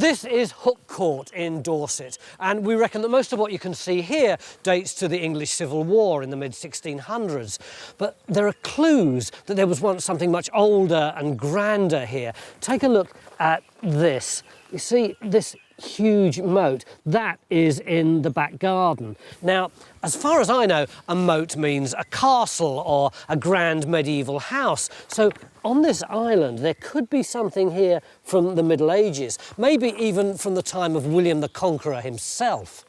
This is Hooke Court in Dorset, and we reckon that most of what you can see here dates to the English Civil War in the mid-1600s. But there are clues that there was once something much older and grander here. Take a look at this. You see this huge moat? That is in the back garden. Now, as far as I know, a moat means a castle or a grand medieval house. So on this island, there could be something here from the Middle Ages, maybe even from the time of William the Conqueror himself.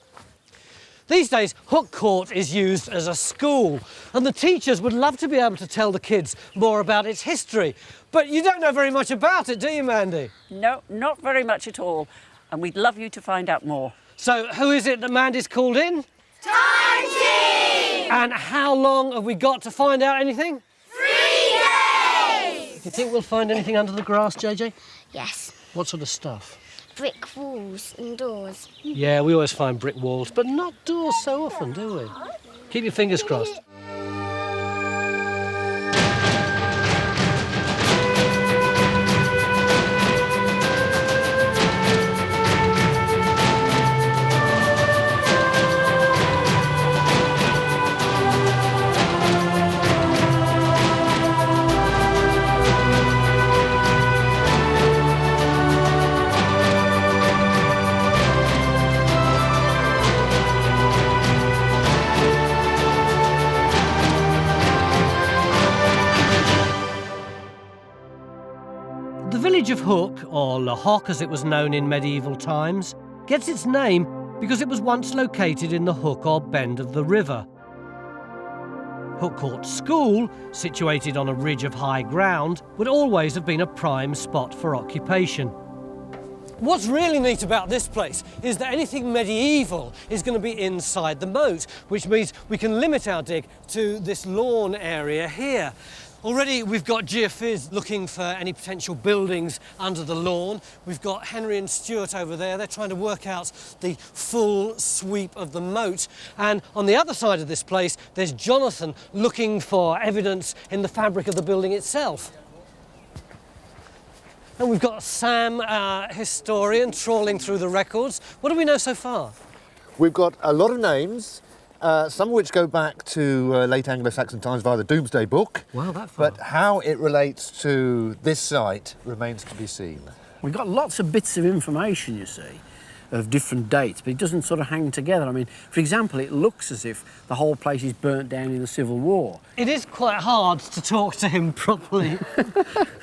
These days, Hooke Court is used as a school, and the teachers would love to be able to tell the kids more about its history. But you don't know very much about it, do you, Mandy? No, not very much at all. And we'd love you to find out more. So who is it that Mandy's called in? Time team! And how long have we got to find out anything? 3 days! Do you think we'll find anything under the grass, JJ? Yes. What sort of stuff? Brick walls and doors. Yeah, we always find brick walls, but not doors so often, do we? Keep your fingers crossed. The village of Hooke, or Le Hoc as it was known in medieval times, gets its name because it was once located in the hook or bend of the river. Hooke Court School, situated on a ridge of high ground, would always have been a prime spot for occupation. What's really neat about this place is that anything medieval is going to be inside the moat, which means we can limit our dig to this lawn area here. Already we've got geophys looking for any potential buildings under the lawn. We've got Henry and Stuart over there. They're trying to work out the full sweep of the moat. And on the other side of this place, there's Jonathan looking for evidence in the fabric of the building itself. And we've got Sam, our historian, trawling through the records. What do we know so far? We've got a lot of names. Some of which go back to late Anglo-Saxon times via the Domesday Book. Wow, that far. But how it relates to this site remains to be seen. We've got lots of bits of information, you see, of different dates, but it doesn't sort of hang together. I mean, for example, it looks as if the whole place is burnt down in the Civil War. It is quite hard to talk to him properly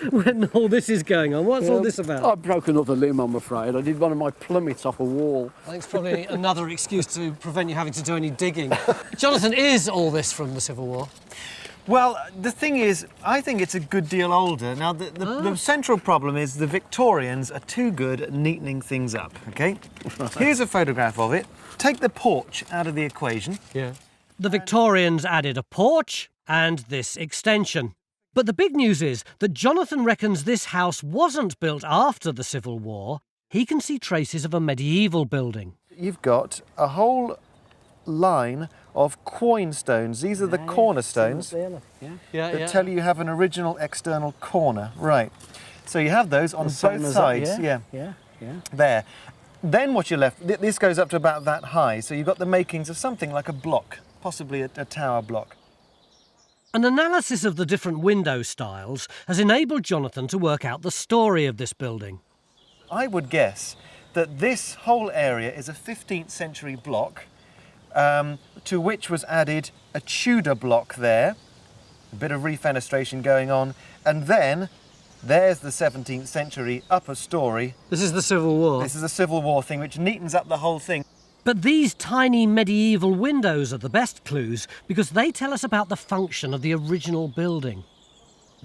when all this is going on. What's all this about? I broke another limb, I'm afraid. I did one of my plummets off a wall. I think it's probably another excuse to prevent you having to do any digging. Jonathan, is all this from the Civil War? Well, the thing is, I think it's a good deal older. Now, the central problem is the Victorians are too good at neatening things up, OK? Here's a photograph of it. Take the porch out of the equation. Yeah. The Victorians added a porch and this extension. But the big news is that Jonathan reckons this house wasn't built after the Civil War. He can see traces of a medieval building. You've got a whole line of quoin stones. These are the cornerstones that tell you have an original external corner. Right. So you have those on both sides. Yeah. There. Then what you're left, this goes up to about that high, so you've got the makings of something like a block, possibly a tower block. An analysis of the different window styles has enabled Jonathan to work out the story of this building. I would guess that this whole area is a 15th century block, to which was added a Tudor block there, a bit of refenestration going on, and then there's the 17th century upper story. This is the Civil War. This is a Civil War thing, which neatens up the whole thing. But these tiny medieval windows are the best clues because they tell us about the function of the original building.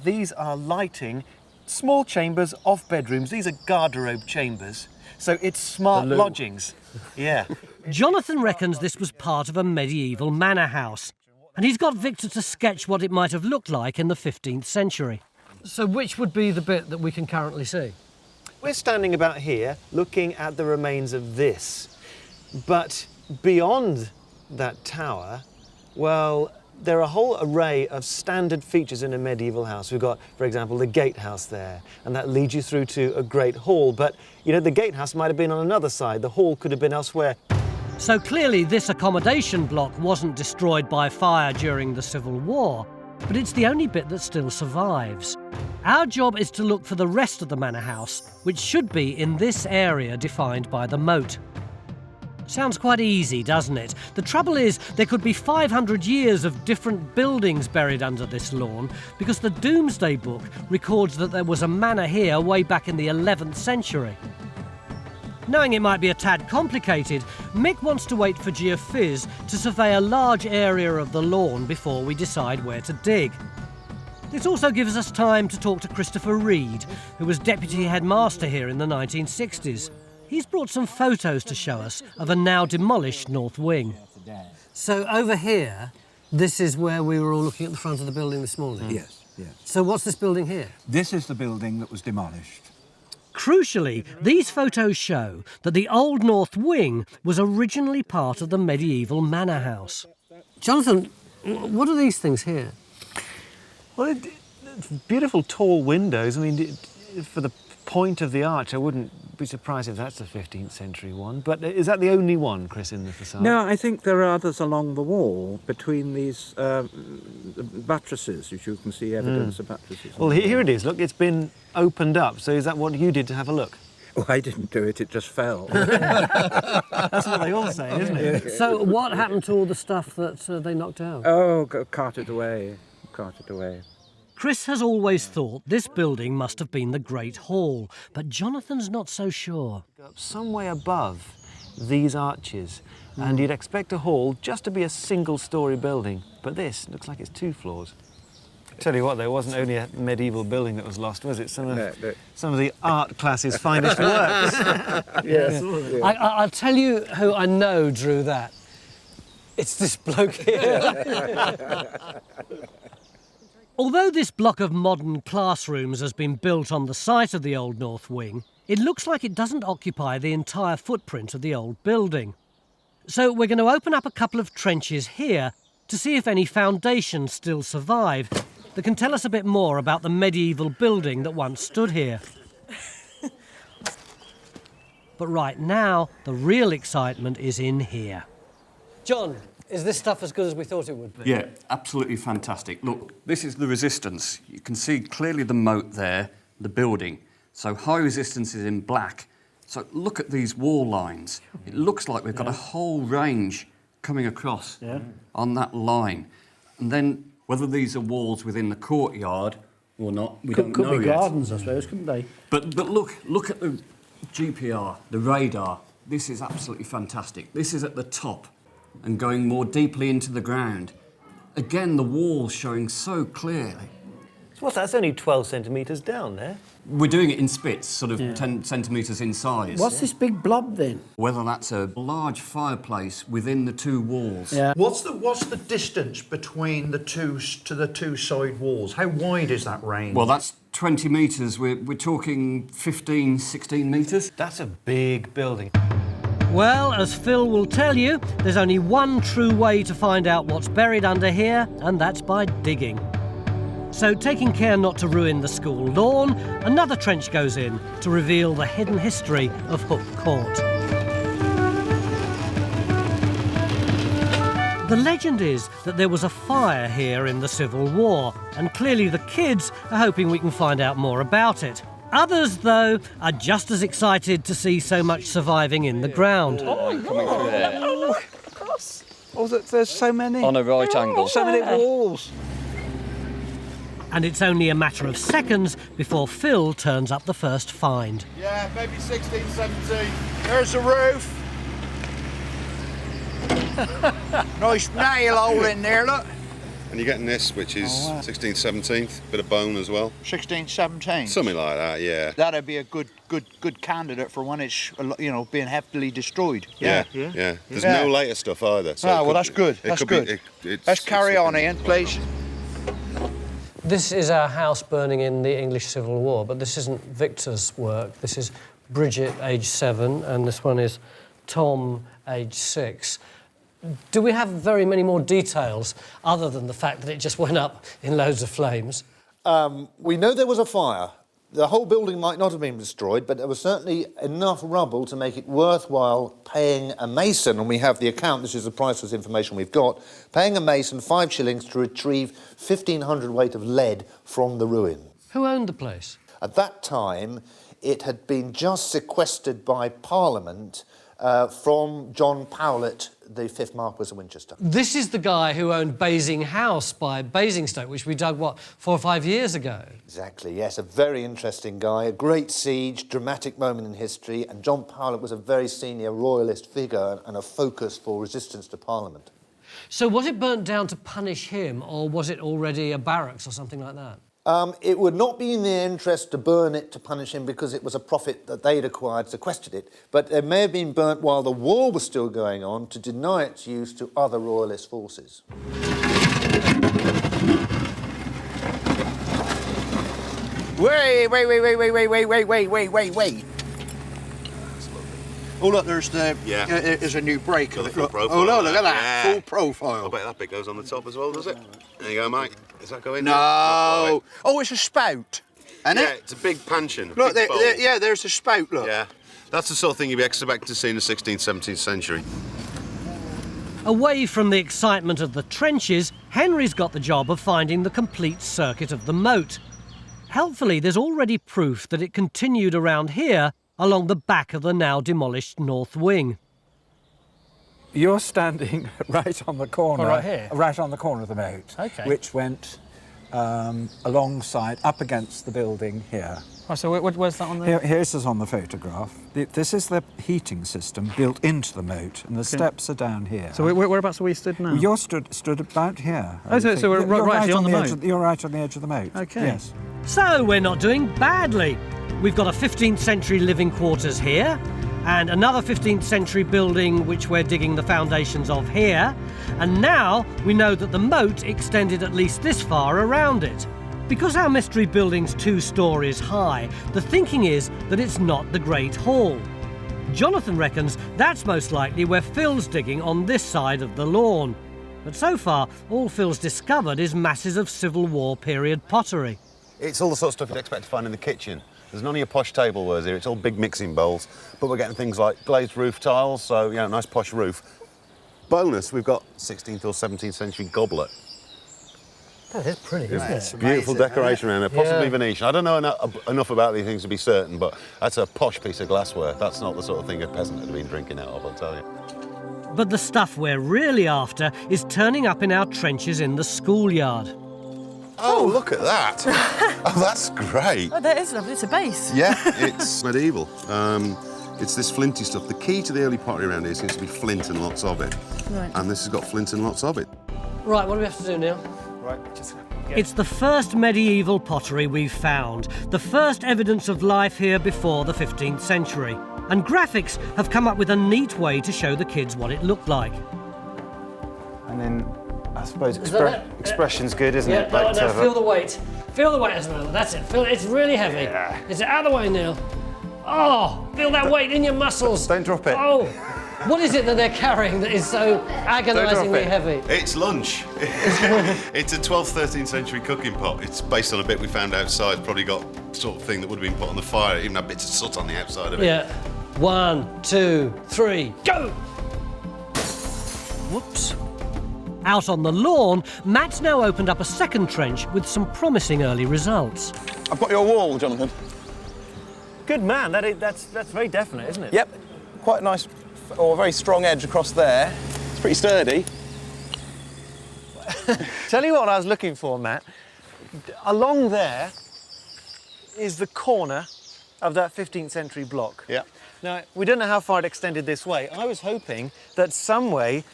These are lighting small chambers off bedrooms. These are garderobe chambers. So it's smart lodgings. Yeah. Jonathan reckons this was part of a medieval manor house, and he's got Victor to sketch what it might have looked like in the 15th century. So which would be the bit that we can currently see? We're standing about here looking at the remains of this. But beyond that tower, well, there are a whole array of standard features in a medieval house. We've got, for example, the gatehouse there, and that leads you through to a great hall. But, you know, the gatehouse might have been on another side. The hall could have been elsewhere. So clearly this accommodation block wasn't destroyed by fire during the Civil War, but it's the only bit that still survives. Our job is to look for the rest of the manor house, which should be in this area defined by the moat. Sounds quite easy, doesn't it? The trouble is, there could be 500 years of different buildings buried under this lawn, because the Domesday Book records that there was a manor here way back in the 11th century. Knowing it might be a tad complicated, Mick wants to wait for Geophys to survey a large area of the lawn before we decide where to dig. This also gives us time to talk to Christopher Reed, who was deputy headmaster here in the 1960s. He's brought some photos to show us of a now demolished north wing. So over here, this is where we were all looking at the front of the building this morning? Yes, yes. So what's this building here? This is the building that was demolished. Crucially, these photos show that the old north wing was originally part of the medieval manor house. Jonathan, what are these things here? Well, it's beautiful tall windows. I mean, for the point of the arch, I wouldn't be surprised if that's a 15th century one. But is that the only one, Chris, in the facade? No, I think there are others along the wall between these buttresses, which you can see evidence of buttresses. Well, here it is. Look, it's been opened up. So is that what you did to have a look? Oh, I didn't do it, it just fell. That's what they all say, isn't it? So what happened to all the stuff that they knocked out? Oh, carted away, carted away. Chris has always thought this building must have been the Great Hall, but Jonathan's not so sure. Some way above these arches, and you'd expect a hall just to be a single-storey building, but this looks like it's 2 floors. Tell you what, there wasn't only a medieval building that was lost, was it? Some of the art classes' finest works. Yes. I'll tell you who I know drew that. It's this bloke here. Although this block of modern classrooms has been built on the site of the old north wing, it looks like it doesn't occupy the entire footprint of the old building. So we're going to open up a couple of trenches here to see if any foundations still survive that can tell us a bit more about the medieval building that once stood here. But right now, the real excitement is in here. John, is this stuff as good as we thought it would be? Yeah, absolutely fantastic. Look, this is the resistance. You can see clearly the moat there, the building. So high resistance is in black. So look at these wall lines. It looks like we've got a whole range coming across on that line. And then whether these are walls within the courtyard or not, we don't know yet. Could be gardens, I suppose, couldn't they? But look at the GPR, the radar. This is absolutely fantastic. This is at the top and going more deeply into the ground. Again, the walls showing so clearly. So what's that? That's only 12 centimetres down there. We're doing it in spits, sort of 10 centimetres in size. What's this big blob then? Whether that's a large fireplace within the 2 walls. Yeah. What's the distance between the two side walls? How wide is that range? Well, that's 20 metres. We're talking 15, 16 metres. That's a big building. Well, as Phil will tell you, there's only one true way to find out what's buried under here, and that's by digging. So, taking care not to ruin the school lawn, another trench goes in to reveal the hidden history of Hooke Court. The legend is that there was a fire here in the Civil War, and clearly the kids are hoping we can find out more about it. Others, though, are just as excited to see so much surviving in the ground. Coming through there. Oh, there's so many. On a right angle. So many walls. And it's only a matter of seconds before Phil turns up the first find. Yeah, maybe 16, 17. There's the roof. Nice nail hole in there, look. And you're getting this, which is 16th, 17th, bit of bone as well. 16, 17. Something like that, yeah. That'd be a good candidate for when it's, you know, being heavily destroyed. Yeah. There's no later stuff either. So well, that's good. That's good. Let's carry on, Ian, please. This is our house burning in the English Civil War, but this isn't Victor's work. This is Bridget, aged 7, and this one is Tom, aged 6. Do we have very many more details other than the fact that it just went up in loads of flames? We know there was a fire. The whole building might not have been destroyed, but there was certainly enough rubble to make it worthwhile paying a mason, and we have the account, this is the priceless information we've got, paying a mason 5 shillings to retrieve 1,500 weight of lead from the ruin. Who owned the place? At that time, it had been just sequestered by Parliament from John Powlett, the 5th Marquess of Winchester. This is the guy who owned Basing House by Basingstoke, which we dug, what, 4 or 5 years ago? Exactly, yes, a very interesting guy, a great siege, dramatic moment in history, and John Powlett was a very senior royalist figure and a focus for resistance to Parliament. So was it burnt down to punish him, or was it already a barracks or something like that? It would not be in their interest to burn it to punish him because it was a profit that they'd acquired, sequestered it, but it may have been burnt while the war was still going on to deny its use to other royalist forces. Wait. Oh, look, there's there's a new break. Got the full profile. Oh, no, look at that. Yeah. Full profile. I bet that bit goes on the top as well, does it? There you go, mate. Is that going? No. Oh, it's a spout. Isn't Yeah, it? it's a big panchion. Look, big bowl. yeah, there's a spout, look. Yeah. That's the sort of thing you'd be expected to see in the 16th, 17th century. Away from the excitement of the trenches, Henry's got the job of finding the complete circuit of the moat. Helpfully, there's already proof that it continued around here along the back of the now demolished north wing. You're standing right on the corner. Oh, right here? Right on the corner of the moat. OK. Which went alongside, up against the building here. Oh, so where's that on there? Here's us on the photograph. This is the heating system built into the moat, and the steps are down here. So whereabouts are we stood now? You're stood about here. Oh, so we're right on the moat? You're right on the edge of the moat. OK. Yes. So we're not doing badly. We've got a 15th century living quarters here, and another 15th century building which we're digging the foundations of here, and now we know that the moat extended at least this far around it. Because our mystery building's 2 stories high, the thinking is that it's not the Great Hall. Jonathan reckons that's most likely where Phil's digging on this side of the lawn. But so far, all Phil's discovered is masses of Civil War period pottery. It's all the sort of stuff you'd expect to find in the kitchen. There's none of your posh tablewares here, it's all big mixing bowls, but we're getting things like glazed roof tiles, so, you know, nice posh roof. Bonus, we've got 16th or 17th century goblet. That is pretty, isn't it? It's a beautiful decoration around there, possibly Venetian. I don't know enough about these things to be certain, but that's a posh piece of glassware. That's not the sort of thing a peasant would have been drinking out of, I'll tell you. But the stuff we're really after is turning up in our trenches in the schoolyard. Oh, look at that. Oh, that's great. Oh, that is lovely. It's a base. Yeah, it's medieval. It's this flinty stuff. The key to the early pottery around here seems to be flint and lots of it. Right. And this has got flint and lots of it. Right, what do we have to do now? Right, just... It's the first medieval pottery we've found, the first evidence of life here before the 15th century. And graphics have come up with a neat way to show the kids what it looked like. And then, I suppose, expression's good, isn't it? No, feel the weight. Feel the weight, Esmeralda, that's it. Feel it's really heavy. Yeah. Is it out of the way, Neil? Oh, feel that weight in your muscles. Don't drop it. Oh, what is it that they're carrying that is so agonisingly heavy? It's lunch. It's a 12th, 13th century cooking pot. It's based on a bit we found outside. Probably got sort of thing that would have been put on the fire. Even had bits of soot on the outside of it. Yeah. 1, 2, 3, go! Whoops. Out on the lawn, Matt's now opened up a second trench with some promising early results. I've got your wall, Jonathan. Good man, that's very definite, isn't it? Yep, quite a nice, or a very strong edge across there. It's pretty sturdy. Tell you what I was looking for, Matt. Along there is the corner of that 15th century block. Yeah. Now, we don't know how far it extended this way. I was hoping that some way,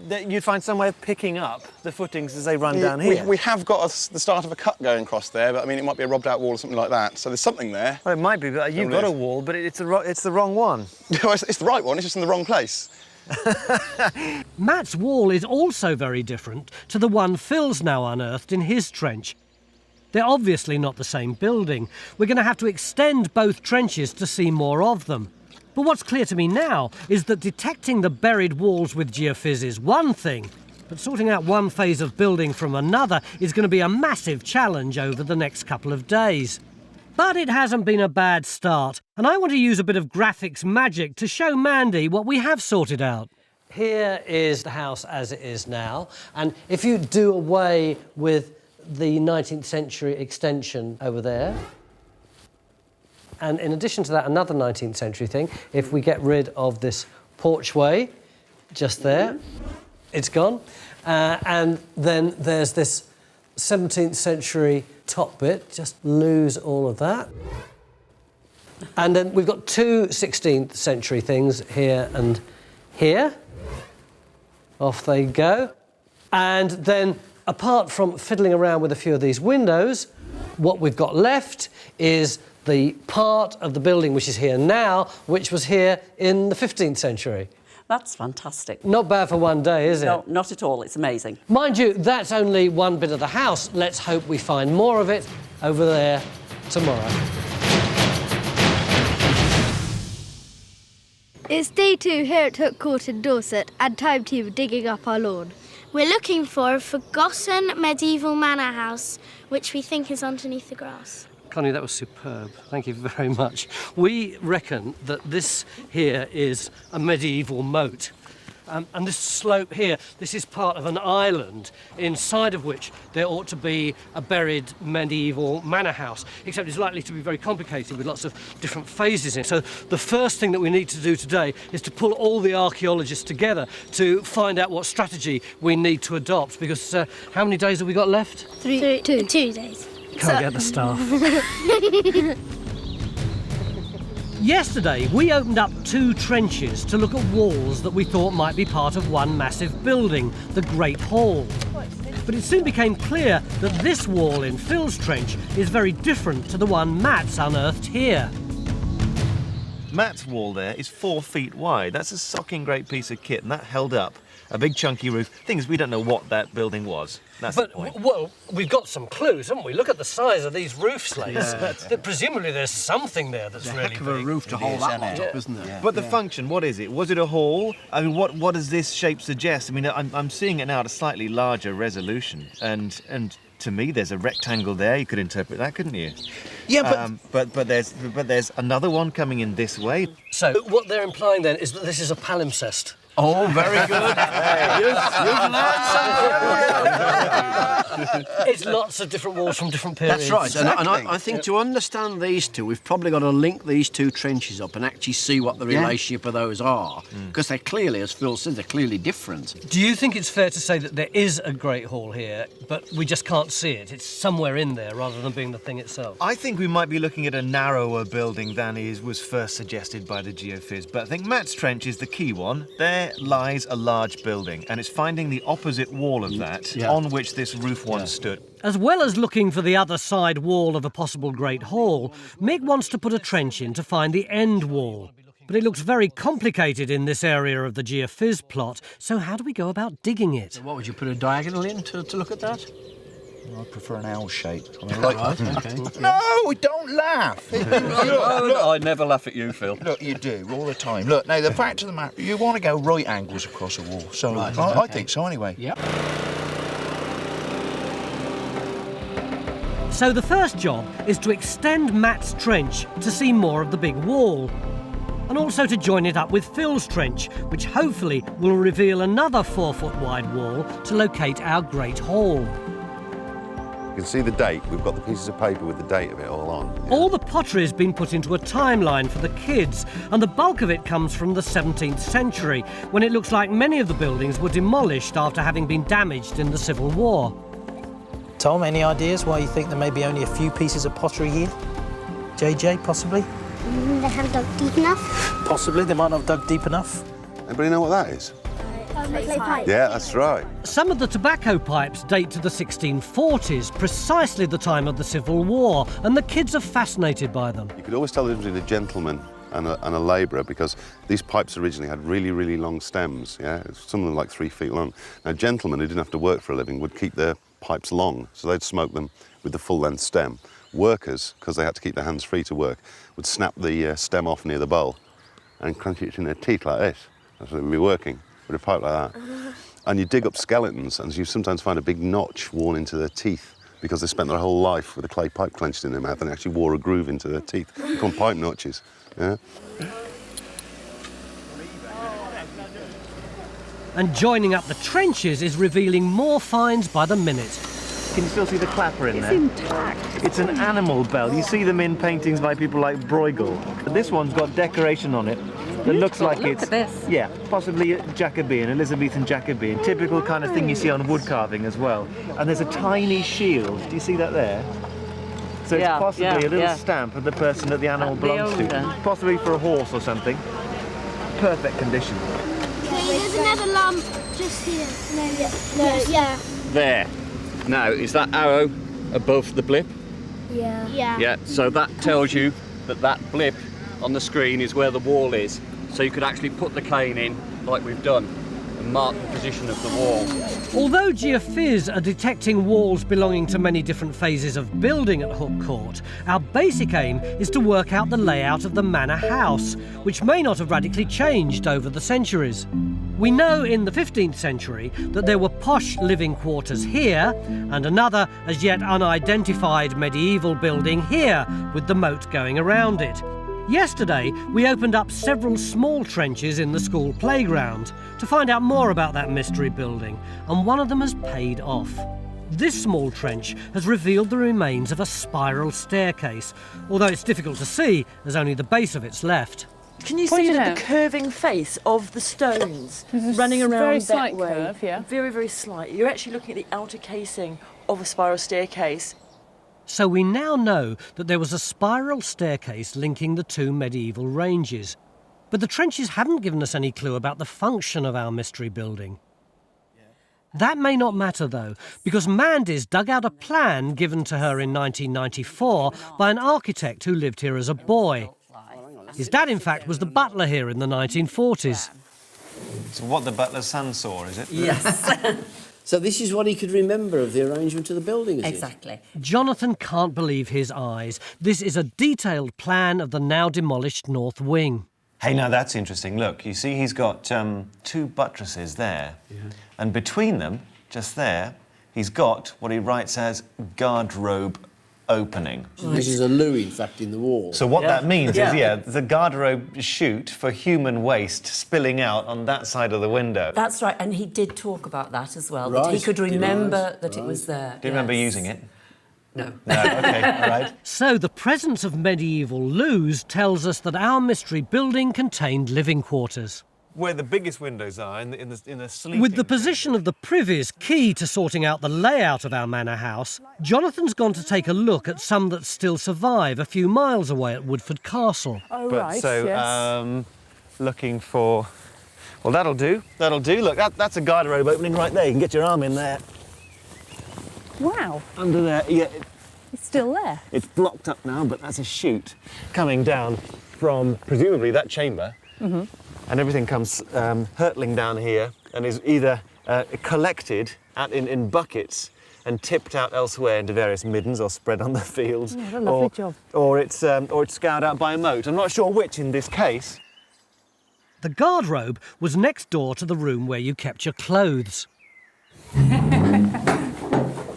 that you'd find some way of picking up the footings as they run down here. We have got the start of a cut going across there, but I mean, it might be a robbed out wall or something like that. So there's something there. Well, it might be, but you've got a wall, but it's the wrong one. It's the right one, it's just in the wrong place. Matt's wall is also very different to the one Phil's now unearthed in his trench. They're obviously not the same building. We're going to have to extend both trenches to see more of them. But what's clear to me now is that detecting the buried walls with geophys is one thing, but sorting out one phase of building from another is going to be a massive challenge over the next couple of days. But it hasn't been a bad start, and I want to use a bit of graphics magic to show Mandy what we have sorted out. Here is the house as it is now, and if you do away with the 19th century extension over there, and in addition to that, another 19th century thing, if we get rid of this porchway just there, it's gone. And then there's this 17th century top bit, just lose all of that. And then we've got two 16th century things here and here. Off they go. And then, apart from fiddling around with a few of these windows, what we've got left is the part of the building which is here now, which was here in the 15th century. That's fantastic. Not bad for one day, is it? No, not at all. It's amazing. Mind you, that's only one bit of the house. Let's hope we find more of it over there tomorrow. It's day 2 here at Hooke Court in Dorset and time to be digging up our lawn. We're looking for a forgotten medieval manor house, which we think is underneath the grass. Connie, that was superb. Thank you very much. We reckon that this here is a medieval moat. And this slope here, this is part of an island inside of which there ought to be a buried medieval manor house, except it's likely to be very complicated with lots of different phases in it. So the first thing that we need to do today is to pull all the archaeologists together to find out what strategy we need to adopt, because how many days have we got left? 2 days. Can't get the staff. Yesterday, we opened up 2 trenches to look at walls that we thought might be part of one massive building, the Great Hall. But it soon became clear that this wall in Phil's trench is very different to the one Matt's unearthed here. Matt's wall there is 4 feet wide. That's a socking great piece of kit, and that held up a big chunky roof. Thing is, we don't know what that building was. That's the point. Well, we've got some clues, haven't we? Look at the size of these roof slates. Presumably there's something there that's really heck of a big. roof to hold that lot up, isn't there? But the function, what is it? Was it a hall? I mean, what does this shape suggest? I mean, I'm seeing it now at a slightly larger resolution, and to me, there's a rectangle there. You could interpret that, couldn't you? Yeah, but there's another one coming in this way. So what they're implying then is that this is a palimpsest. Oh, very good. You've learned something. It's lots of different walls from different periods. That's right. Exactly. And I think to understand these two, we've probably got to link these 2 trenches up and actually see what the relationship of those are. Because they're clearly, as Phil said, they're clearly different. Do you think it's fair to say that there is a Great Hall here, but we just can't see it? It's somewhere in there rather than being the thing itself. I think we might be looking at a narrower building than was first suggested by the geophys, but I think Matt's trench is the key one. There lies a large building, and it's finding the opposite wall of that on which this roof once stood. As well as looking for the other side wall of a possible Great Hall, Mick wants to put a trench in to find the end wall. But it looks very complicated in this area of the geophys plot, so how do we go about digging it? So what would you put a diagonal in to look at that? I prefer an L shape. Right, okay. No, don't laugh. Look, I never laugh at you, Phil. Look, you do all the time. Look, now the fact of the matter, you want to go right angles across a wall. So Right, I think so anyway. Yep. So the first job is to extend Matt's trench to see more of the big wall, and also to join it up with Phil's trench, which hopefully will reveal another 4-foot wide wall to locate our Great Hall. You can see the date. We've got the pieces of paper with the date of it all on. All the pottery has been put into a timeline for the kids, and the bulk of it comes from the 17th century, when it looks like many of the buildings were demolished after having been damaged in the Civil War. Tom, any ideas why you think there may be only a few pieces of pottery here? JJ, possibly? They haven't dug deep enough. Possibly, they might not have dug deep enough. Anybody know what that is? Clay pipe. Yeah, that's right. Some of the tobacco pipes date to the 1640s, precisely the time of the Civil War, and the kids are fascinated by them. You could always tell the difference between a gentleman and a labourer, because these pipes originally had really, really long stems, some of them like 3 feet long. Now, gentlemen who didn't have to work for a living would keep their pipes long, so they'd smoke them with the full-length stem. Workers, because they had to keep their hands free to work, would snap the stem off near the bowl and crunch it in their teeth like this. That's what we'd be working, with a pipe like that. And you dig up skeletons, and you sometimes find a big notch worn into their teeth because they spent their whole life with a clay pipe clenched in their mouth and they actually wore a groove into their teeth. They call them pipe notches. Yeah. And joining up the trenches is revealing more finds by the minute. Can you still see the clapper in there? It's intact. It's an animal bell. You see them in paintings by people like Bruegel. This one's got decoration on it that looks like Look it's... at this. Yeah, possibly a Jacobean, Elizabethan Jacobean. Typical kind of thing you see on wood carving as well. And there's a tiny shield. Do you see that there? So it's possibly a little stamp of the person that the animal belongs to. Possibly for a horse or something. Perfect condition. There's another lamp just here. No. There. Now, is that arrow above the blip? Yeah. Yeah, so that tells you that that blip on the screen is where the wall is. So you could actually put the cane in like we've done and mark the position of the wall. Although geophys are detecting walls belonging to many different phases of building at Hooke Court, our basic aim is to work out the layout of the manor house, which may not have radically changed over the centuries. We know in the 15th century that there were posh living quarters here and another as yet unidentified medieval building here with the moat going around it. Yesterday, we opened up several small trenches in the school playground to find out more about that mystery building, and one of them has paid off. This small trench has revealed the remains of a spiral staircase, although it's difficult to see as only the base of it's left. Can you see the curving face of the stones running around very that slight way? curve, yeah. Very, very slight. You're actually looking at the outer casing of a spiral staircase. So we now know that there was a spiral staircase linking the two medieval ranges. But the trenches haven't given us any clue about the function of our mystery building. That may not matter though, because Mandy's dug out a plan given to her in 1994 by an architect who lived here as a boy. His dad, in fact, was the butler here in the 1940s. So what the butler's son saw, is it? Yes. So this is what he could remember of the arrangement of the building, is Exactly. Jonathan can't believe his eyes. This is a detailed plan of the now demolished north wing. Hey, now that's interesting. Look, you see he's got two buttresses there. Yeah. And between them, just there, he's got what he writes as garderobe opening. This is a loo, in fact, in the wall. So what that means is, the garderobe chute for human waste spilling out on that side of the window. That's right, and he did talk about that as well, Right. that he could remember that it was there. Do you remember using it? No. No, OK, all right. So the presence of medieval loos tells us that our mystery building contained living quarters. Where the biggest windows are, in the sleeping... With the position of the privies key to sorting out the layout of our manor house, Jonathan's gone to take a look at some that still survive a few miles away at Woodford Castle. Oh, But right, so, yes. looking for... Well, that'll do. That'll do. Look, that's a garderobe opening right there. You can get your arm in there. Wow. Under there, yeah. It's still there. It's blocked up now, but that's a chute coming down from, presumably, that chamber. Mm-hmm. And everything comes hurtling down here and is either collected in buckets and tipped out elsewhere into various middens or spread on the fields. Yeah, what a lovely job. Or it's scoured out by a moat. I'm not sure which in this case. The garderobe was next door to the room where you kept your clothes.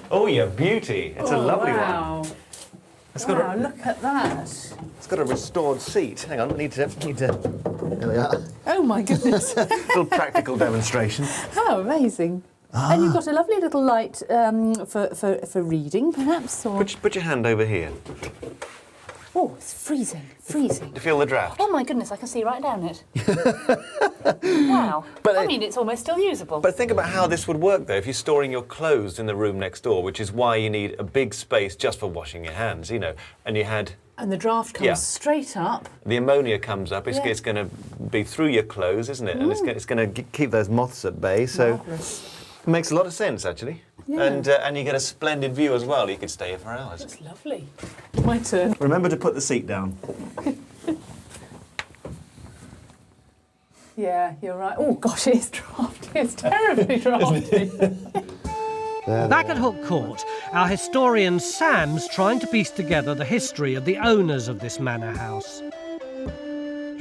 Oh, you beauty. It's a lovely one. It's got Wow, look at that. It's got a restored seat. Hang on, I need to... There we are. Oh, my goodness. Little practical demonstration. How amazing. And you've got a lovely little light for reading, perhaps? Or... Put your hand over here. Oh, it's freezing, freezing. Do you feel the draft? Oh, my goodness, I can see right down it. Wow. But I mean, it's almost still usable. But think about how this would work, though, if you're storing your clothes in the room next door, which is why you need a big space just for washing your hands, you know, and you had... And the draft comes straight up. The ammonia comes up, it's going to be through your clothes, isn't it? And it's going to keep those moths at bay, so... Marvellous. It makes a lot of sense, actually. Yeah. And you get a splendid view as well. You could stay here for hours. That's lovely. My turn. Remember to put the seat down. Yeah, you're right. Oh, gosh, it's drafty. It's terribly drafty. Back at Hooke Court, our historian Sam's trying to piece together the history of the owners of this manor house.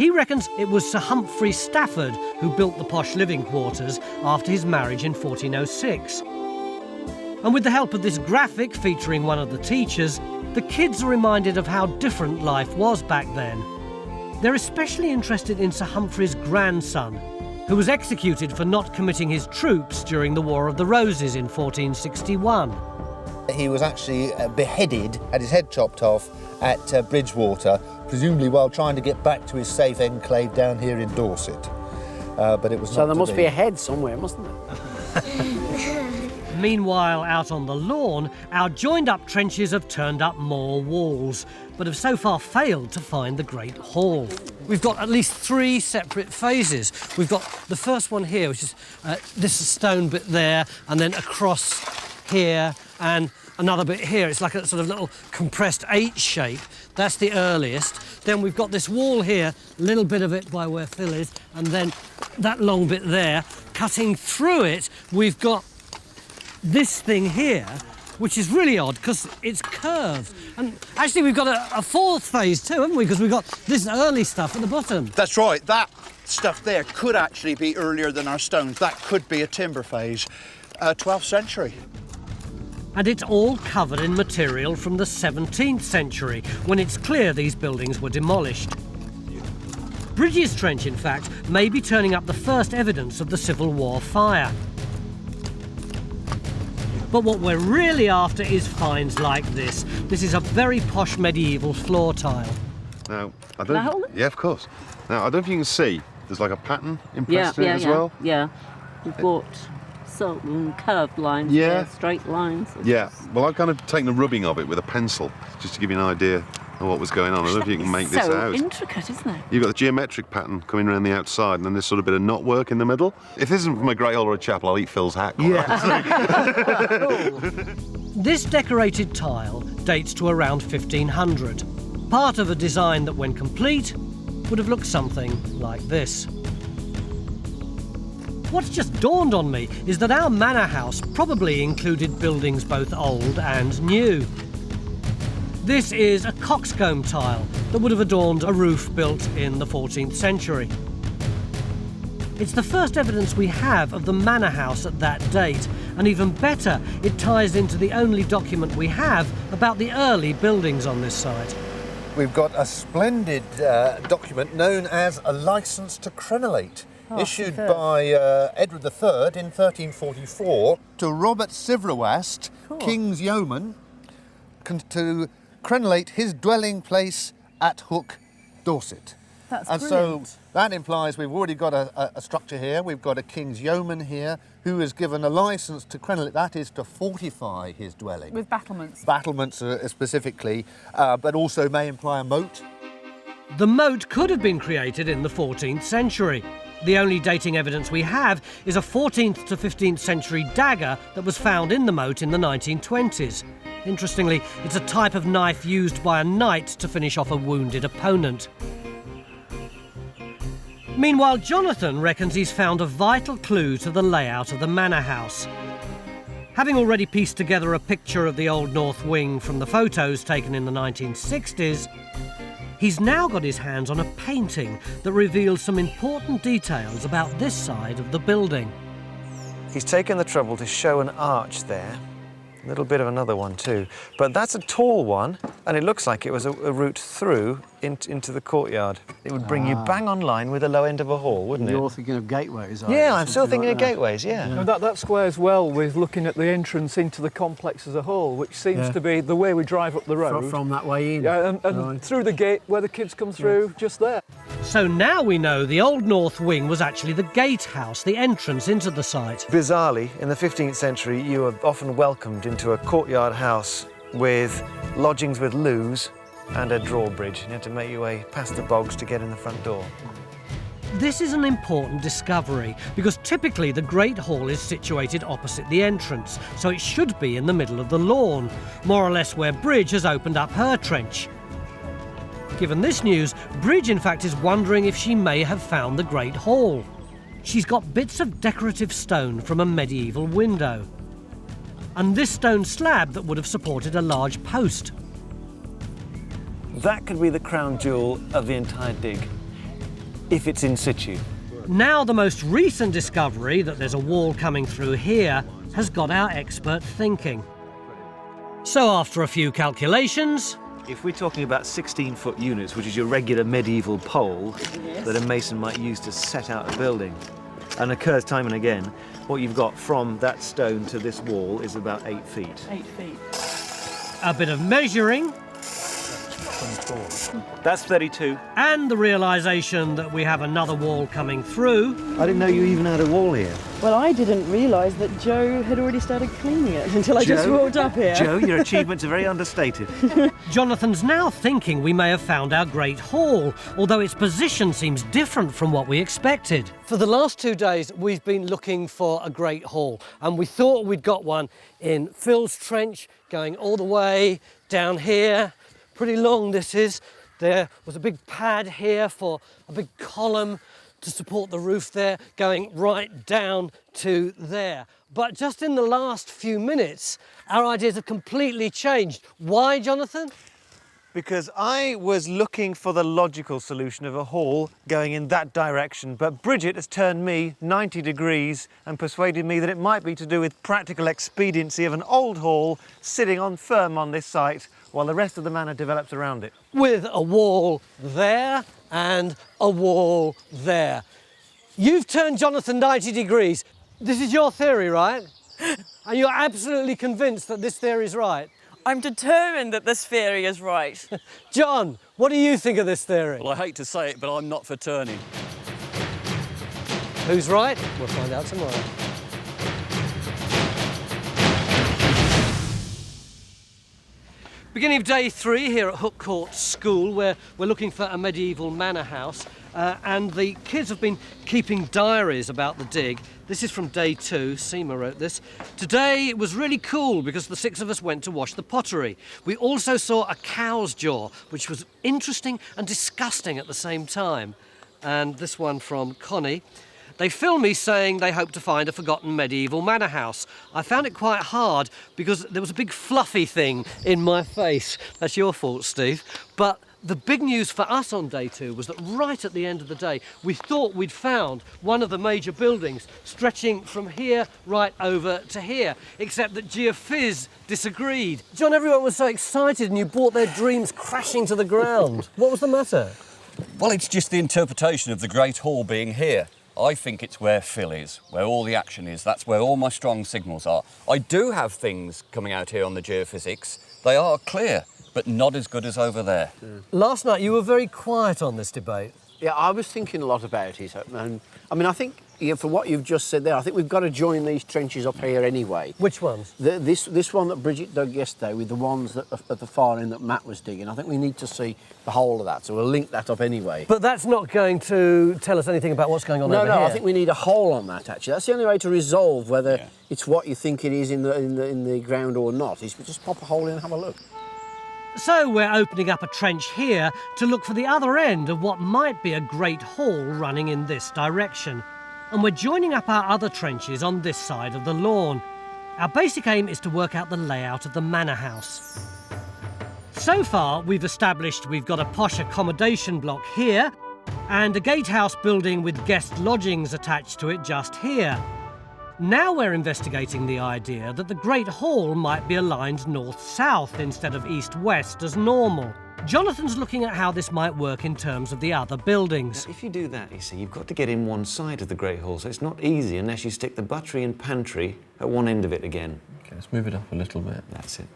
He reckons it was Sir Humphrey Stafford who built the posh living quarters after his marriage in 1406. And with the help of this graphic featuring one of the teachers, the kids are reminded of how different life was back then. They're especially interested in Sir Humphrey's grandson, who was executed for not committing his troops during the War of the Roses in 1461. He was actually beheaded, had his head chopped off at Bridgewater, presumably while trying to get back to his safe enclave down here in Dorset. But it was not. So there must be a head somewhere, mustn't there? Meanwhile, out on the lawn, our joined-up trenches have turned up more walls, but have so far failed to find the Great Hall. We've got at least 3 separate phases. We've got the first one here, which is this stone bit there, and then across here, and another bit here. It's like a sort of little compressed H shape. That's the earliest. Then we've got this wall here, a little bit of it by where Phil is, and then that long bit there. Cutting through it, we've got this thing here, which is really odd because it's curved. And actually we've got a 4th phase too, haven't we? Because we've got this early stuff at the bottom. That's right. That stuff there could actually be earlier than our stones. That could be a timber phase, 12th century. And it's all covered in material from the 17th century, when it's clear these buildings were demolished. Bridges Trench, in fact, may be turning up the first evidence of the Civil War fire. But what we're really after is finds like this. This is a very posh medieval floor tile. Now, I don't... Yeah, of course. Now, I don't know if you can see, there's like a pattern impressed in it as well. Yeah, we've got certain curved lines, straight lines. Yeah, well, I've kind of taken the rubbing of it with a pencil, just to give you an idea of what was going on. I don't know if you can make this out. So intricate, isn't it? You've got the geometric pattern coming around the outside, and then this sort of bit of knotwork in the middle. If this isn't from a Great Hall or a chapel, I'll eat Phil's hat. This decorated tile dates to around 1500. Part of a design that, when complete, would have looked something like this. What's just dawned on me is that our manor house probably included buildings both old and new. This is a coxcomb tile that would have adorned a roof built in the 14th century. It's the first evidence we have of the manor house at that date, and even better, it ties into the only document we have about the early buildings on this site. We've got a splendid document known as a licence to crenellate, issued by Edward III in 1344 to Robert Siverwast, King's Yeoman, to crenellate his dwelling place at Hooke, Dorset. That's and brilliant. So that implies we've already got a structure here. We've got a King's Yeoman here who is given a licence to crenellate, that is to fortify his dwelling. With battlements. Battlements specifically, but also may imply a moat. The moat could have been created in the 14th century. The only dating evidence we have is a 14th to 15th century dagger that was found in the moat in the 1920s. Interestingly, it's a type of knife used by a knight to finish off a wounded opponent. Meanwhile, Jonathan reckons he's found a vital clue to the layout of the manor house. Having already pieced together a picture of the Old North Wing from the photos taken in the 1960s, he's now got his hands on a painting that reveals some important details about this side of the building. He's taken the trouble to show an arch there, a little bit of another one too, but that's a tall one, and it looks like it was a route through into the courtyard. It would bring you bang on line with the low end of a hall, wouldn't it? You're thinking of gateways, aren't you? Yeah, I'm still thinking of gateways, yeah. No, that squares well with looking at the entrance into the complex as a whole, which seems to be the way we drive up the road. From that way in. Yeah, and through the gate where the kids come through, just there. So now we know the Old North Wing was actually the gatehouse, the entrance into the site. Bizarrely, in the 15th century, you were often welcomed into a courtyard house with lodgings with loos and a drawbridge. You had to make your way past the bogs to get in the front door. This is an important discovery because typically the Great Hall is situated opposite the entrance, so it should be in the middle of the lawn, more or less where Bridge has opened up her trench. Given this news, Bridge in fact is wondering if she may have found the Great Hall. She's got bits of decorative stone from a medieval window, and this stone slab that would have supported a large post. That could be the crown jewel of the entire dig. if it's in situ. Now the most recent discovery that there's a wall coming through here has got our expert thinking. So after a few calculations... If we're talking about 16-foot units, which is your regular medieval pole that a mason might use to set out a building, and occurs time and again, what you've got from that stone to this wall is about 8 feet. 8 feet. A bit of measuring. That's 32. And the realisation that we have another wall coming through. I didn't know you even had a wall here. Well, I didn't realise that Joe had already started cleaning it until I just walked up here. Joe, your achievements are very understated. Jonathan's now thinking we may have found our Great Hall, although its position seems different from what we expected. For the last 2 days, we've been looking for a Great Hall, and we thought we'd got one in Phil's Trench, going all the way down here. Pretty long this is. There was a big pad here for a big column to support the roof there, going right down to there. But just in the last few minutes, our ideas have completely changed. Why, Jonathan? Because I was looking for the logical solution of a hall going in that direction, but Bridget has turned me 90 degrees and persuaded me that it might be to do with practical expediency of an old hall sitting firm on this site while the rest of the manor develops around it. With a wall there and a wall there. You've turned Jonathan 90 degrees. This is your theory, right? And you're absolutely convinced that this theory is right? I'm determined that this theory is right. John, what do you think of this theory? Well, I hate to say it, but I'm not for turning. Who's right? We'll find out tomorrow. Beginning of day 3 here at Hooke Court School, where we're looking for a medieval manor house, and the kids have been keeping diaries about the dig. This is from day 2, Seema wrote this. Today it was really cool because the 6 of us went to wash the pottery. We also saw a cow's jaw, which was interesting and disgusting at the same time. And this one from Connie. They filmed me saying they hope to find a forgotten medieval manor house. I found it quite hard because there was a big fluffy thing in my face. That's your fault, Steve. But the big news for us on day 2 was that right at the end of the day, we thought we'd found one of the major buildings stretching from here right over to here, except that Geophysics disagreed. John, everyone was so excited and you brought their dreams crashing to the ground. What was the matter? Well, it's just the interpretation of the Great Hall being here. I think it's where Phil is, where all the action is. That's where all my strong signals are. I do have things coming out here on the geophysics. They are clear, but not as good as over there. Last night you were very quiet on this debate. Yeah, I was thinking a lot about it. And I mean, I think, for what you've just said there, I think we've got to join these trenches up here anyway. Which ones? This one that Bridget dug yesterday with the ones that at the far end that Matt was digging. I think we need to see the whole of that, so we'll link that up anyway. But that's not going to tell us anything about what's going on over here. No, I think we need a hole on that, actually. That's the only way to resolve whether it's what you think it is in the ground or not, is we just pop a hole in and have a look. So we're opening up a trench here to look for the other end of what might be a great hall running in this direction. And we're joining up our other trenches on this side of the lawn. Our basic aim is to work out the layout of the manor house. So far, we've established we've got a posh accommodation block here and a gatehouse building with guest lodgings attached to it just here. Now we're investigating the idea that the Great Hall might be aligned north-south instead of east-west as normal. Jonathan's looking at how this might work in terms of the other buildings. Now, if you do that, you see, you've got to get in one side of the Great Hall, so it's not easy unless you stick the buttery and pantry at one end of it again. Okay, let's move it up a little bit. That's it.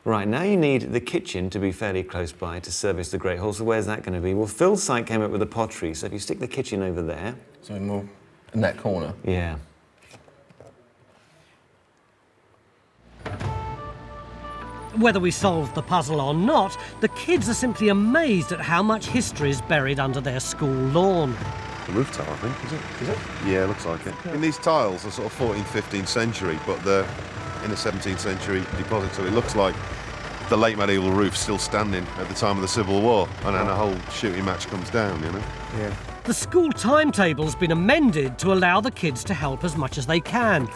Right, now you need the kitchen to be fairly close by to service the Great Hall, so where's that going to be? Well, Phil's site came up with the pottery, so if you stick the kitchen over there... So more in that corner? Yeah. Whether we solve the puzzle or not, the kids are simply amazed at how much history is buried under their school lawn. The roof tile, I think, is it? Yeah, it looks like it. And these tiles are sort of 14th, 15th century, but they're in a 17th century deposit, so it looks like the late medieval roof still standing at the time of the Civil War, and then a whole shooting match comes down, you know? Yeah. The school timetable's been amended to allow the kids to help as much as they can.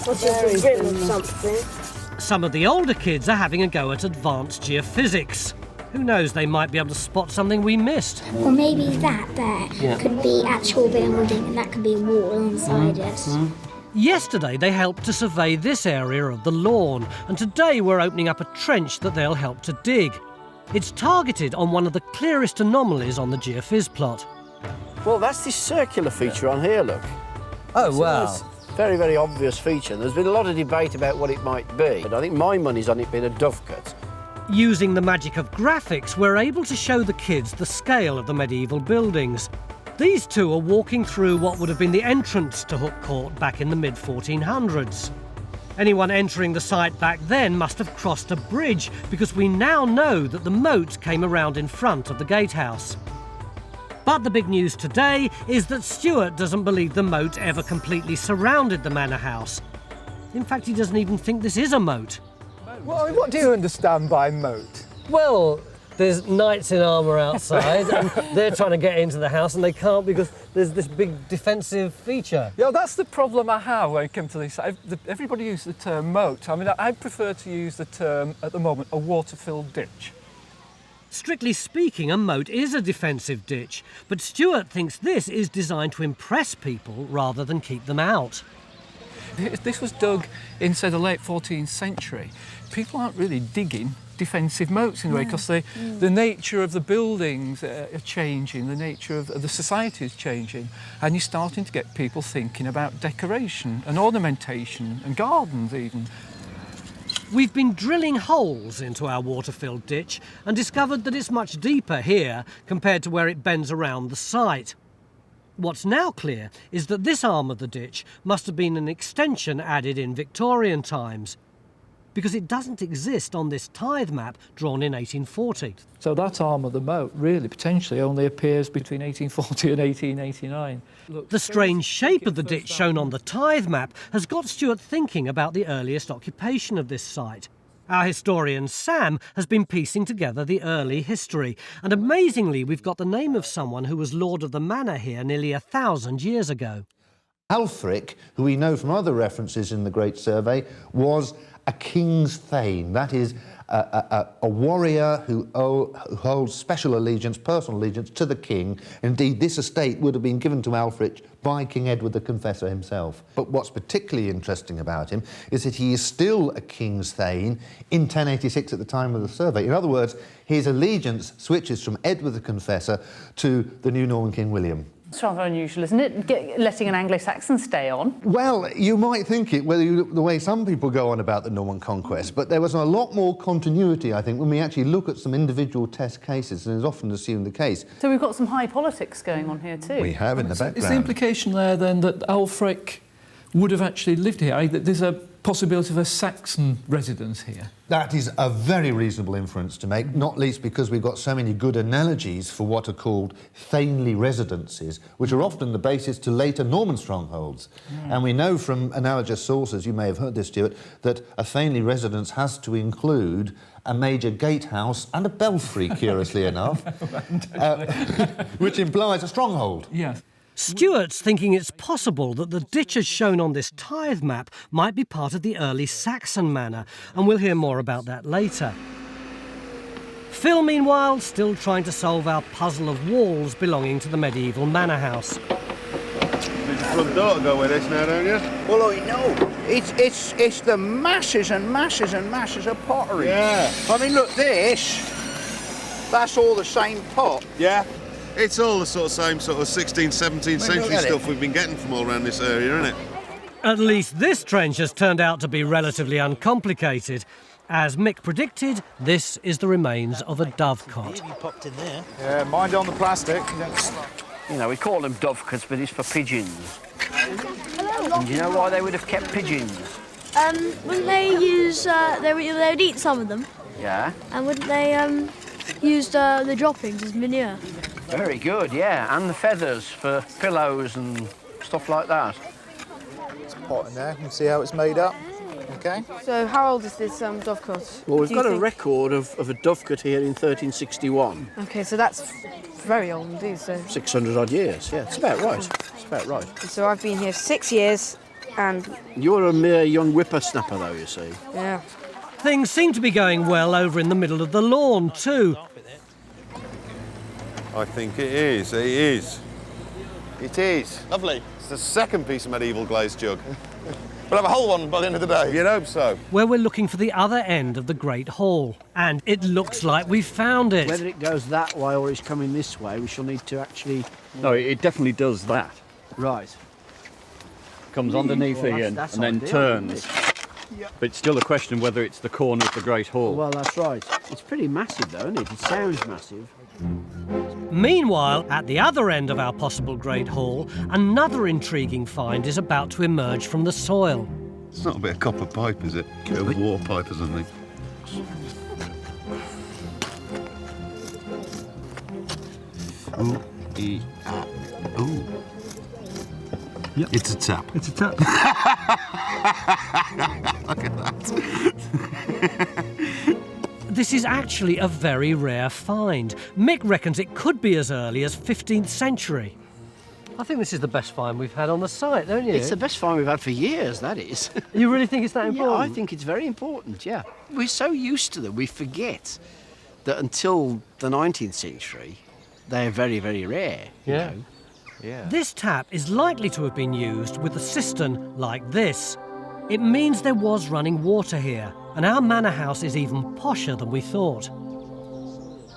What's your dream of something? Some of the older kids are having a go at advanced geophysics. Who knows, they might be able to spot something we missed. Or maybe that there could be actual building and that could be a wall alongside it. Yesterday they helped to survey this area of the lawn, and today we're opening up a trench that they'll help to dig. It's targeted on one of the clearest anomalies on the geophys plot. Well, that's this circular feature on here, look. Oh, wow. It's a very, very obvious feature. There's been a lot of debate about what it might be, but I think my money's on it being a dovecote. Using the magic of graphics, we're able to show the kids the scale of the medieval buildings. These two are walking through what would have been the entrance to Hooke Court back in the mid-1400s. Anyone entering the site back then must have crossed a bridge, because we now know that the moat came around in front of the gatehouse. But the big news today is that Stuart doesn't believe the moat ever completely surrounded the manor house. In fact, he doesn't even think this is a moat. Well, what do you understand by moat? Well, there's knights in armour outside, and they're trying to get into the house, and they can't because there's this big defensive feature. Yeah, that's the problem I have when it comes to this. Everybody uses the term moat. I mean, I prefer to use the term, at the moment, a water-filled ditch. Strictly speaking, a moat is a defensive ditch, but Stuart thinks this is designed to impress people rather than keep them out. This was dug in, say, the late 14th century. People aren't really digging defensive moats in a way, because the nature of the buildings are changing, the nature of the society is changing, and you're starting to get people thinking about decoration and ornamentation and gardens even. We've been drilling holes into our water-filled ditch and discovered that it's much deeper here compared to where it bends around the site. What's now clear is that this arm of the ditch must have been an extension added in Victorian times, because it doesn't exist on this tithe map drawn in 1840. So that arm of the moat really potentially only appears between 1840 and 1889. Look, the strange shape of the ditch shown on the tithe map has got Stuart thinking about the earliest occupation of this site. Our historian Sam has been piecing together the early history, and amazingly we've got the name of someone who was lord of the manor here nearly 1,000 years ago. Alfric, who we know from other references in the Great Survey, was a king's thane. That is, a warrior who holds special allegiance, personal allegiance to the king. Indeed, this estate would have been given to Alfric by King Edward the Confessor himself. But what's particularly interesting about him is that he is still a king's thane in 1086 at the time of the survey. In other words, his allegiance switches from Edward the Confessor to the new Norman King William. It's rather unusual, isn't it, letting an Anglo-Saxon stay on? Well, you might think it, the way some people go on about the Norman conquest, but there was a lot more continuity, I think, when we actually look at some individual test cases, and is often assumed the case. So we've got some high politics going on here too. We have in the background. Is the implication there, then, that Alfric would have actually lived here? There's a possibility of a Saxon residence here? That is a very reasonable inference to make, not least because we've got so many good analogies for what are called thanely residences, which are often the basis to later Norman strongholds. And we know from analogous sources, you may have heard this, Stuart, that a thanely residence has to include a major gatehouse and a belfry, curiously enough, which implies a stronghold. Yes. Stuart's thinking it's possible that the ditches shown on this tithe map might be part of the early Saxon manor, and we'll hear more about that later. Phil, meanwhile, still trying to solve our puzzle of walls belonging to the medieval manor house. There's a front door to go with this now, don't you? Well, I know. It's the masses and masses and masses of pottery. Yeah. I mean, look, that's all the same pot. Yeah. It's all the same sort of 16th, 17th century stuff we've been getting from all around this area, isn't it? At least this trench has turned out to be relatively uncomplicated. As Mick predicted, this is the remains of a dovecote. You popped in there. Yeah, mind on the plastic. You know, we call them dovecotes, but it's for pigeons. And do you know why they would have kept pigeons? Wouldn't they use, they would eat some of them? Yeah. And wouldn't they use the droppings as manure? Very good, yeah, and the feathers for pillows and stuff like that. There's a pot in there, you can see how it's made up. Okay. So how old is this dovecote? Well, we've got a record of a dovecote here in 1361. Okay, so that's very old indeed, so... 600 odd years, yeah, it's about right. It's about right. So I've been here 6 years, and... You're a mere young whippersnapper, though, you see. Yeah. Things seem to be going well over in the middle of the lawn too. I think it is. It is. It is. Lovely. It's the second piece of medieval glazed jug. We'll have a whole one by the end of the day. You'd hope so. Where we're looking for the other end of the Great Hall. And it looks like we've found it. Whether it goes that way or it's coming this way, we shall need to actually... No, it definitely does that. Right. Comes underneath here and then turns. But it's still a question whether it's the corner of the Great Hall. Well, that's right. It's pretty massive, though, isn't it? It sounds massive. Meanwhile, at the other end of our possible Great Hall, another intriguing find is about to emerge from the soil. It's not a bit of copper pipe, is it? A bit of water pipe or something. Ooh, ooh. Yep. It's a tap. It's a tap. Look at that. This is actually a very rare find. Mick reckons it could be as early as 15th century. I think this is the best find we've had on the site, don't you? It's the best find we've had for years, that is. You really think it's that important? Yeah, I think it's very important, yeah. We're so used to them, we forget that until the 19th century, they're very, very rare. Yeah. You know? Yeah. This tap is likely to have been used with a cistern like this. It means there was running water here, and our manor house is even posher than we thought.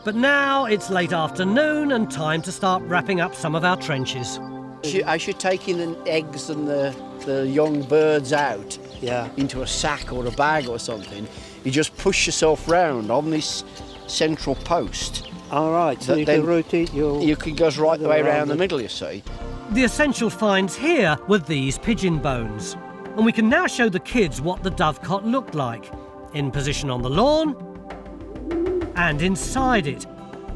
But now it's late afternoon and time to start wrapping up some of our trenches. As you're taking the eggs and the young birds out into a sack or a bag or something, you just push yourself round on this central post. All right, so you can rotate your... You can go right the way around the middle, you see. The essential finds here were these pigeon bones. And we can now show the kids what the dovecot looked like. In position on the lawn and inside it.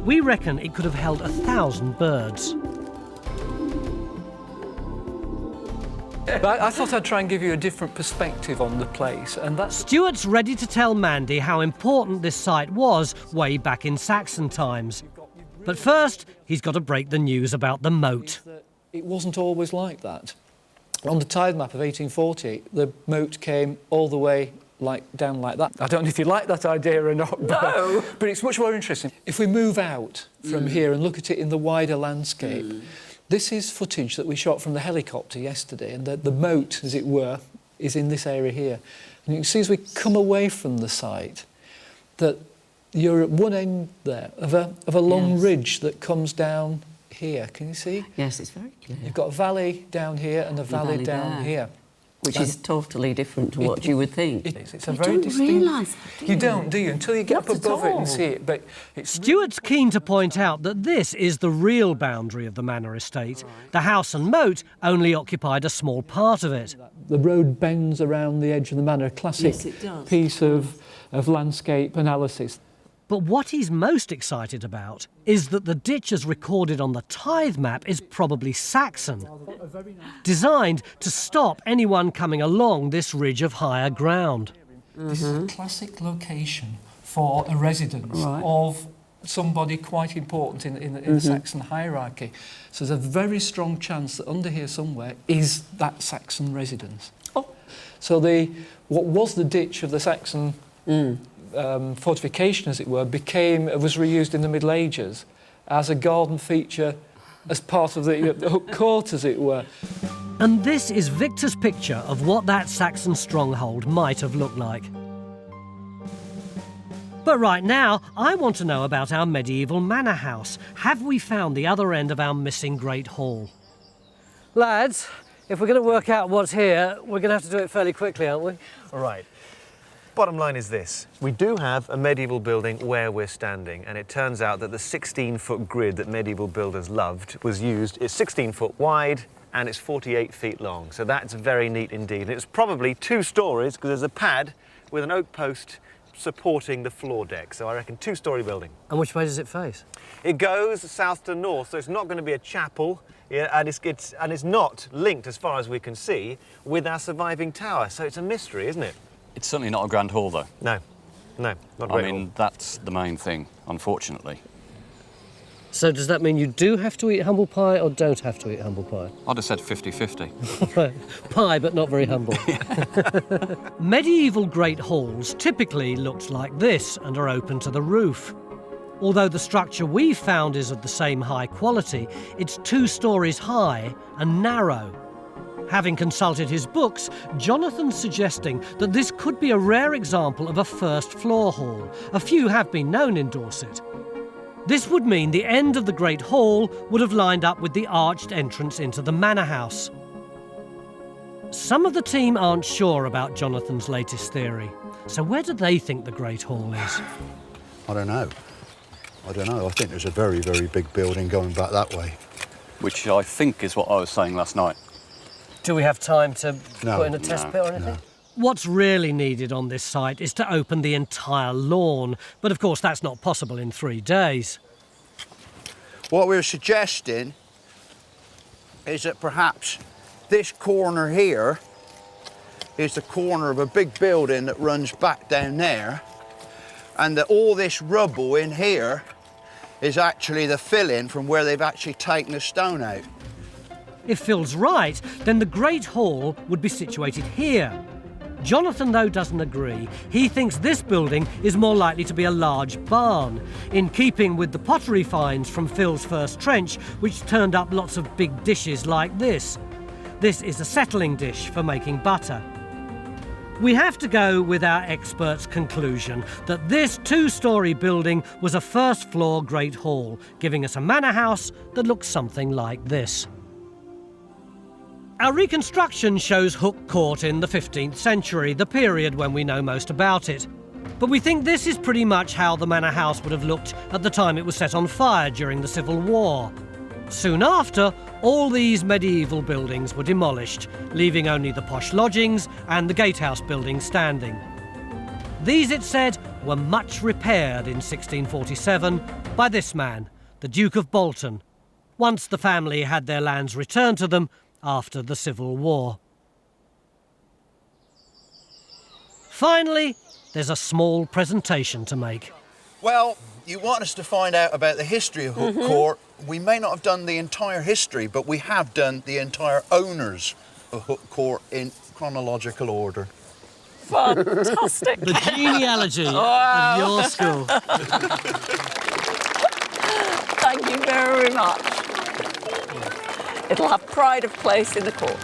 We reckon it could have held 1,000 birds. I thought I'd try and give you a different perspective on the place, and that's... Stuart's ready to tell Mandy how important this site was way back in Saxon times. But first, he's got to break the news about the moat. It wasn't always like that. On the tide map of 1840, the moat came all the way down like that. I don't know if you like that idea or not, but it's much more interesting. If we move out from here and look at it in the wider landscape, this is footage that we shot from the helicopter yesterday, and the moat, as it were, is in this area here. And you can see as we come away from the site that you're at one end there of a long ridge that comes down here. Can you see? Yes, it's very clear. You've got a valley down here and a valley down here. Which is totally different to what you would think. It's a very distinct... realise that, You don't, do you? Until you get up above it and see it. But Stuart's keen to point out that this is the real boundary of the manor estate. The house and moat only occupied a small part of it. The road bends around the edge of the manor, a classic piece of landscape analysis. But what he's most excited about is that the ditch as recorded on the tithe map is probably Saxon, designed to stop anyone coming along this ridge of higher ground. This is a classic location for a residence of somebody quite important in the Saxon hierarchy. So there's a very strong chance that under here somewhere is that Saxon residence. So what was the ditch of the Saxon fortification, as it were, was reused in the Middle Ages as a garden feature, as part of the Hooke Court, as it were. And this is Victor's picture of what that Saxon stronghold might have looked like. But right now, I want to know about our medieval manor house. Have we found the other end of our missing Great Hall? Lads, if we're going to work out what's here, we're going to have to do it fairly quickly, aren't we? All right. Bottom line is this. We do have a medieval building where we're standing, and it turns out that the 16-foot grid that medieval builders loved was used. It's 16 foot wide and it's 48 feet long, so that's very neat indeed. And it's probably 2 stories because there's a pad with an oak post supporting the floor deck, so I reckon 2-story building. And which way does it face? It goes south to north, so it's not going to be a chapel, and it's not linked, as far as we can see, with our surviving tower, so it's a mystery, isn't it? It's certainly not a grand hall, though. No, not a I great mean, hall. that's the main thing, unfortunately. So does that mean you do have to eat humble pie or don't have to eat humble pie? I'd have said 50-50. Right. Pie, but not very humble. Medieval great halls typically looked like this and are open to the roof. Although the structure we've found is of the same high quality, it's 2 stories high and narrow. Having consulted his books, Jonathan's suggesting that this could be a rare example of a first-floor hall. A few have been known in Dorset. This would mean the end of the Great Hall would have lined up with the arched entrance into the manor house. Some of the team aren't sure about Jonathan's latest theory. So where do they think the Great Hall is? I don't know. I think there's a very, very big building going back that way. Which I think is what I was saying last night. Do we have time to put in a test No, pit or anything? What's really needed on this site is to open the entire lawn, but of course that's not possible in 3 days. What we're suggesting is that perhaps this corner here is the corner of a big building that runs back down there, and that all this rubble in here is actually the fill-in from where they've actually taken the stone out. If Phil's right, then the Great Hall would be situated here. Jonathan, though, doesn't agree. He thinks this building is more likely to be a large barn, in keeping with the pottery finds from Phil's first trench, which turned up lots of big dishes like this. This is a settling dish for making butter. We have to go with our expert's conclusion that this 2-storey building was a first-floor Great Hall, giving us a manor house that looks something like this. Our reconstruction shows Hooke Court in the 15th century, the period when we know most about it. But we think this is pretty much how the manor house would have looked at the time it was set on fire during the Civil War. Soon after, all these medieval buildings were demolished, leaving only the posh lodgings and the gatehouse building standing. These, it said, were much repaired in 1647 by this man, the Duke of Bolton, once the family had their lands returned to them after the Civil War. Finally, there's a small presentation to make. Well, you want us to find out about the history of Hooke Court. We may not have done the entire history, but we have done the entire owners of Hooke Court in chronological order. Fantastic. The genealogy of your school. Thank you very much. It'll have pride of place in the court.